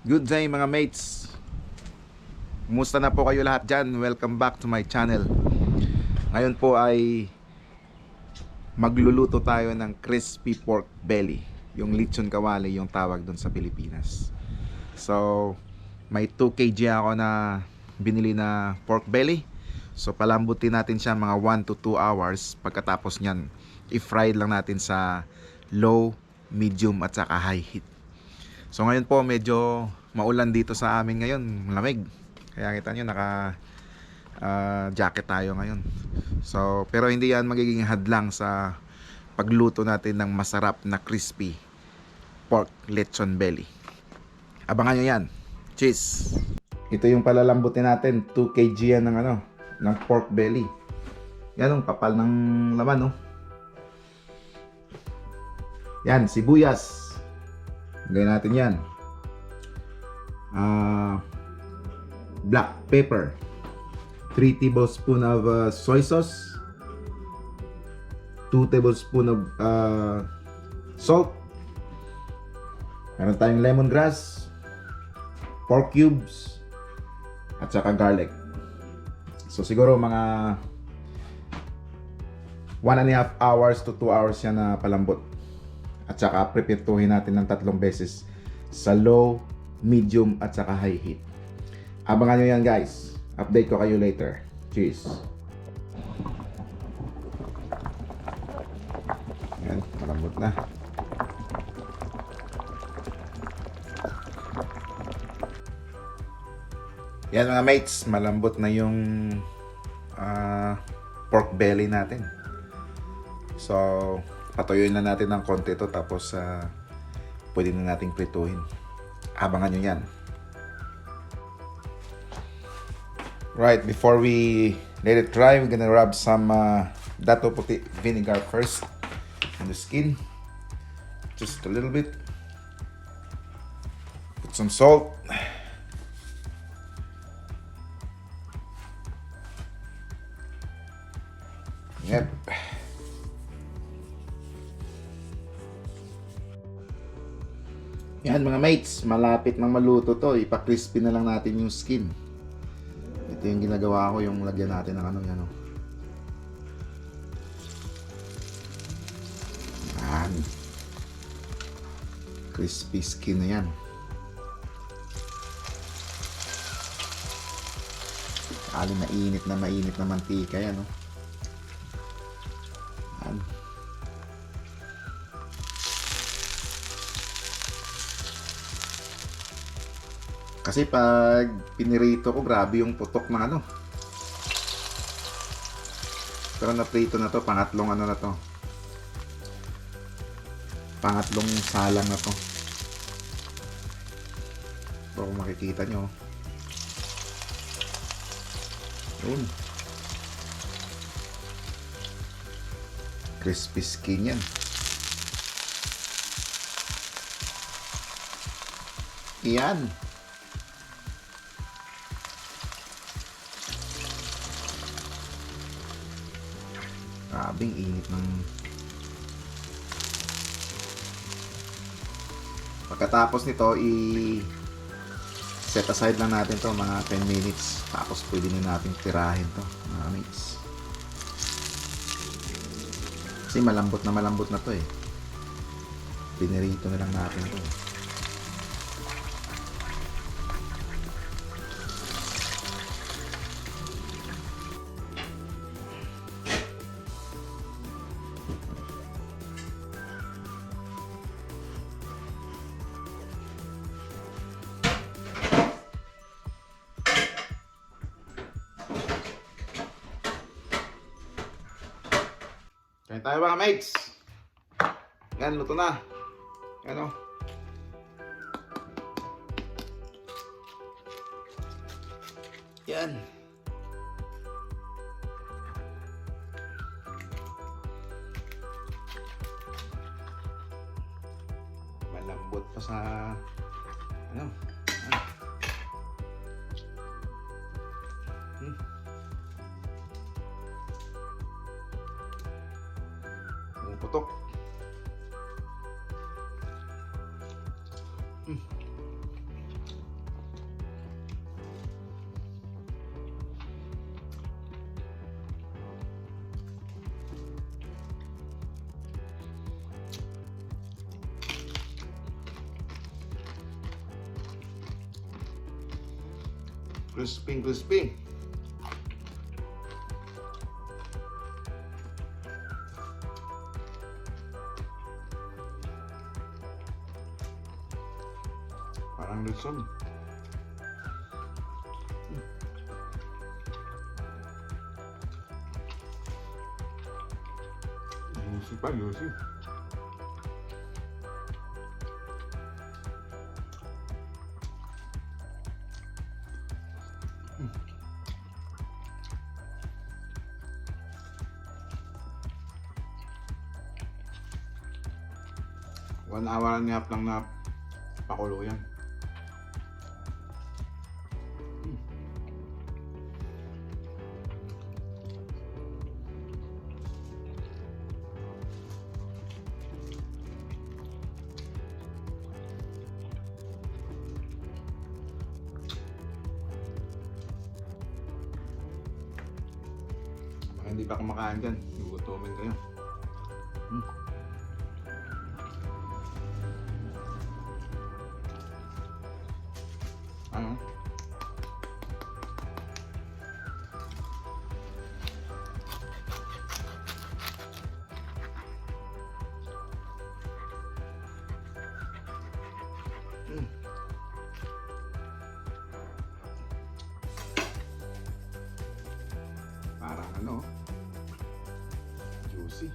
Good day mga mates. Kumusta na po kayo lahat dyan? Welcome back to my channel. Ngayon po ay magluluto tayo ng crispy pork belly. Yung lechon kawali yung tawag doon sa Pilipinas. So may 2 kg ako na binili na pork belly. So palambutin natin siya mga 1 to 2 hours. Pagkatapos nyan, i-fry lang natin sa low, medium at saka high heat. So ngayon po medyo maulan dito sa amin ngayon, malamig. Kaya kita nyo naka jacket tayo ngayon. So pero hindi yan magiging hadlang sa pagluto natin ng masarap na crispy pork lechon belly. Abangan nyo yan. Cheers! Ito yung palalambutin natin. 2 kg yan ng pork belly. Yan ang kapal ng laman, no? Yan, sibuyas. Gawin natin yan. Black pepper. 3 tablespoon of soy sauce. 2 tablespoon of salt. Meron tayong lemongrass, pork cubes, at saka garlic. So siguro mga 1.5 hours to 2 hours yan na palambot. At saka prepituhin natin ng 3 beses sa low, medium at saka high heat. Abangan nyo yan guys. Update ko kayo later. Cheers! Yan, malambot na. Yan mga mates, malambot na yung pork belly natin. So patuyuin na natin ng konti ito, tapos pwede na nating prituhin. Abangan nyo yan. Right, before we let it dry, we're gonna rub some dato puti vinegar first on the skin. Just a little bit. Put some salt. Yep. Yan mga mates, malapit nang maluto to. Ipa-crispy na lang natin yung skin. Ito yung ginagawa ko, yung lagyan natin ng yan. Yan. Crispy skin na yan. Kali mainit na mantika yan, no? Yan. Kasi pag pinirito ko, grabe yung putok ng Pero naprito na to, pangatlong na to. Pangatlong salang na to. So kung makikita nyo. Yun. Crispy skin yan. Iyan. Grabing init ng... Pagkatapos nito, set aside lang natin to mga 10 minutes. Tapos pwede na natin tirahin to, mga mates. Kasi malambot na to eh. Pinirito na lang natin to. Kain tayo mga mates. Yan, luto na. Yan o. Yan. Malambot pa sa putok. Crispy, crispy. Parang lechon. Juicy pa, juicy. One hour and a half lang na pakulo yan. Baka hindi pa kumakain dyan, gugutomin kayo. Ano? Parang ano, juicy.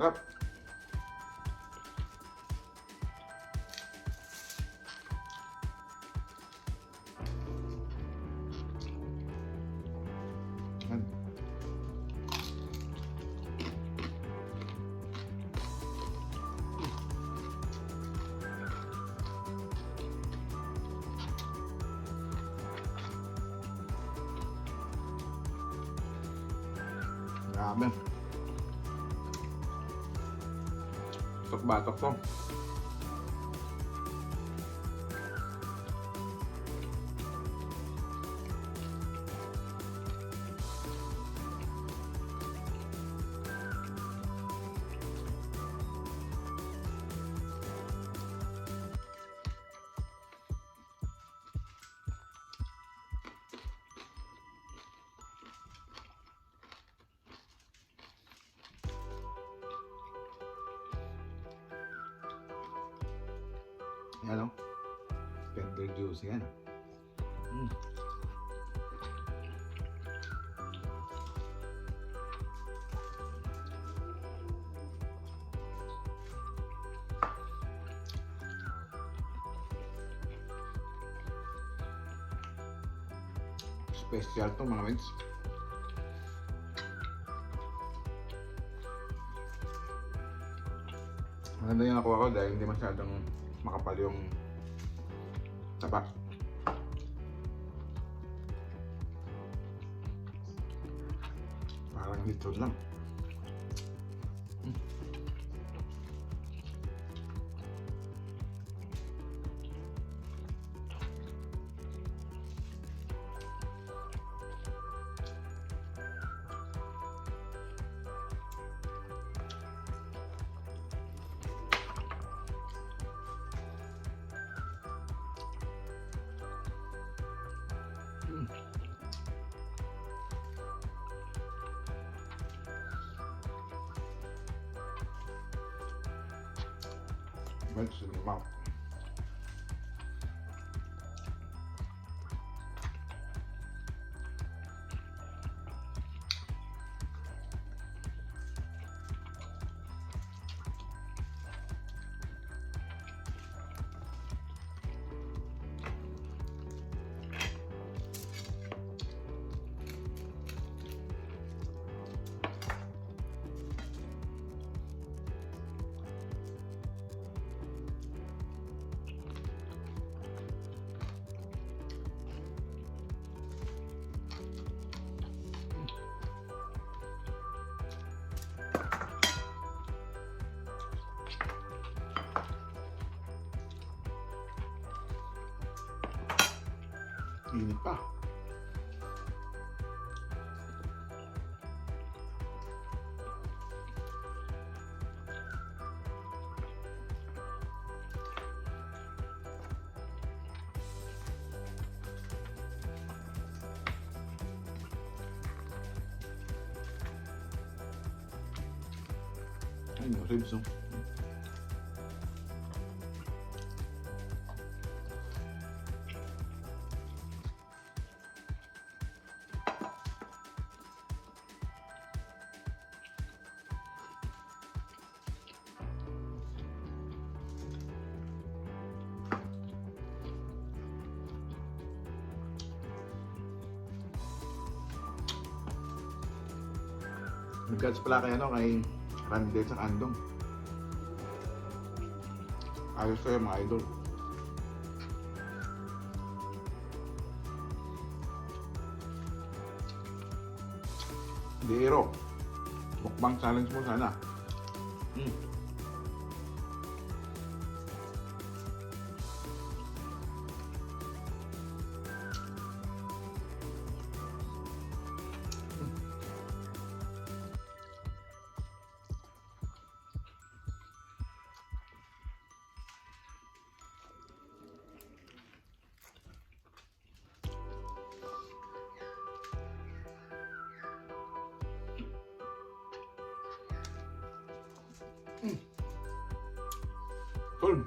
Sarap. Yan. Grabe. Batok to. Yan o. Tender juice yan. Special to mga mates. Maganda yung nakuha ko dahil hindi masyadong makapal yung taba. Parang lechon lang. Melts in your mouth. Init pa. Yung ribs, oh. Congrats pala kay Randy sa Andong. Ayos kayo mga idol. Biro. Mukbang challenge mo sana. Cool.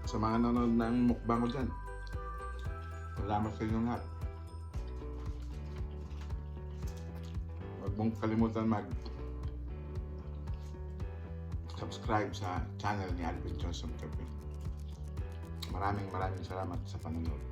Sa mga nanonood ng mukbang ko dyan, salamat sa inyong lahat. Huwag mong kalimutan subscribe sa channel ni Alvin Johnson Kepwing. Maraming salamat sa panonood.